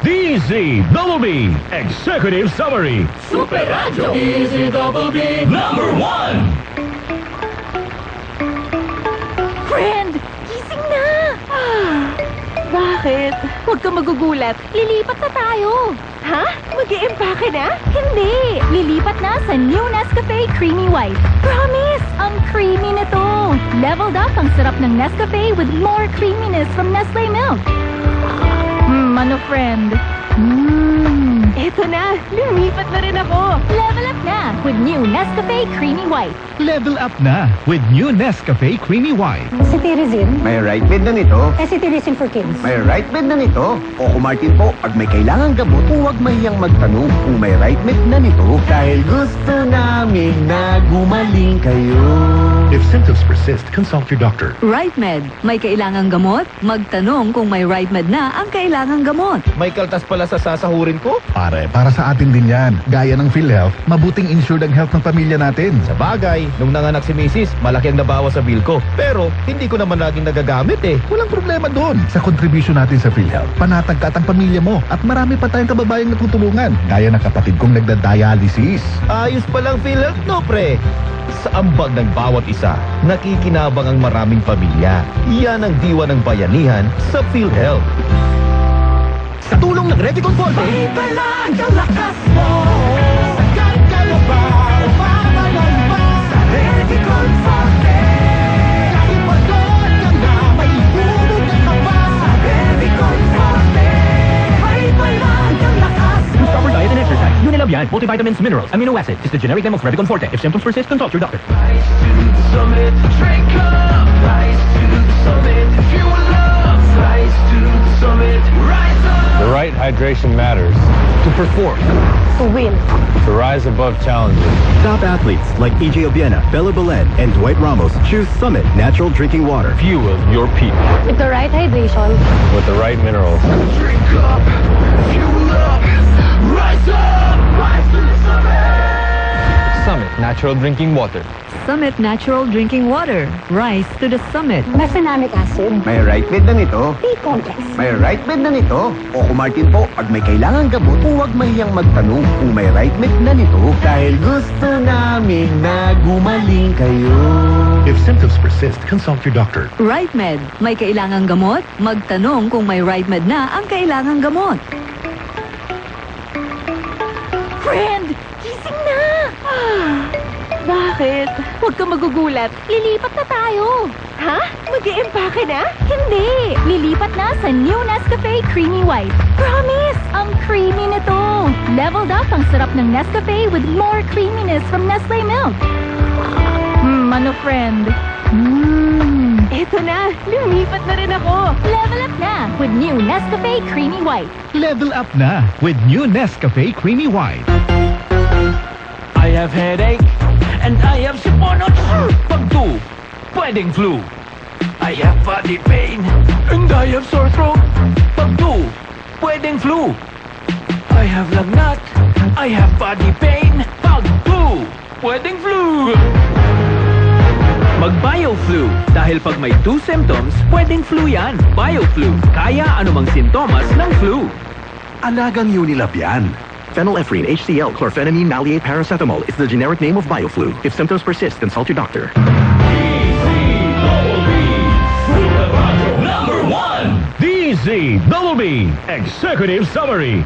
DZBB Executive Summary. Super Radio DZBB #1. Friend, gising na! Bakit? Huwag kang magugulat. Lilipat na tayo. Ha? Mag-i-empake na? Hindi. Lilipat na sa new Nescafe Creamy White. Promise! Ang creamy nito. Leveled up ang sarap ng Nescafe with more creaminess from Nestle Milk. Ano friend? Eto na. Lumipat na rin ako. Level up na with new Nescafe Creamy White. Level up na with new Nescafe Creamy White. Cetirizine. May right bed na nito. Cetirizine for kids. May right bed na nito. Coco Martin po, pag may kailangang gamot, huwag mahiyang magtanong kung may right bed na nito. Dahil gusto namin na gumaling kayo. If symptoms persist, consult your doctor. RightMed. May kailangang gamot? Magtanong kung may RightMed na ang kailangang gamot. May kaltas pala sa sasahurin ko? Pare, para sa atin din yan. Gaya ng PhilHealth, mabuting insured ang health ng pamilya natin. Sa bagay, nung nanganak si Mrs., malaki ang nabawas sa bill ko. Pero, hindi ko naman laging nagagamit eh. Walang problema doon. Sa contribution natin sa PhilHealth, panatag ka at ang pamilya mo. At marami pa tayong kababayang natutulungan. Gaya ng kapatid kong nagda-dialysis. Ayos palang PhilHealth, no pre? Sa ambag ng bawat isa, nakikinabang ang maraming pamilya. Yan ang diwa ng bayanihan sa PhilHealth. Sa tulong ng Revicon Forte, Ibalag ang lakas mo. Sagad ka na ba? Umapalan ba? Sa Revicon Forte. Kahit pagod ka na, may tulog ka pa. Sa Revicon Forte. Ibalag ang lakas mo. Proper diet and exercise. Unilab yan. Multivitamins, minerals, amino acids. Is the generic name of Revicon Forte. If symptoms persist, consult your doctor. Rise to the summit. Drink up. Rise to the summit. Fuel up. Rise to the summit. Rise up. The right hydration matters to perform. To win. to rise above challenges. Top athletes like EJ Obiena, Bella Belen, and Dwight Ramos choose Summit Natural Drinking Water. Fuel your peak With the right hydration. with the right minerals. Drink up. Fuel up. Rise up. Rise to the summit. Summit Natural Drinking Water. Summit Natural Drinking Water. Rise to the summit. Mefenamic acid. May right bed na nito. B-complex. May right bed na nito. Coco Martin po, pag may kailangang gamot, huwag mahiyang magtanong kung may right bed na nito. Dahil gusto namin na gumaling kayo. If symptoms persist, consult your doctor. RightMed. May kailangang gamot? Magtanong kung may RightMed na ang kailangang gamot. Friend, gising na! Bakit? Huwag kang magugulat. Lilipat na tayo. Ha? Mag-i-empake na? Hindi. Lilipat na sa new Nescafe Creamy White. Promise! Ang creamy nito. Leveled up ang sarap ng Nescafe with more creaminess from Nestle Milk. Ano friend? Eto na. Lumipat na rin ako. Level up na with new Nescafe Creamy White. Level up na with new Nescafe Creamy White. I have headache and I have siponot. Pag 2, pwedeng flu. I have body pain and I have sore throat. Pag 2, pwedeng flu. I have lagnat, I have body pain. Pag 2, pwedeng flu. Mag-BioFlu. Dahil pag may 2 symptoms, pwedeng flu yan. BioFlu. Kaya anumang sintomas ng flu. Alagang Unilab yan. Phenylephrine, HCl, chlorphenamine, maleate, paracetamol is the generic name of BioFlu. If symptoms persist, consult your doctor. #1 DZBB Executive Summary.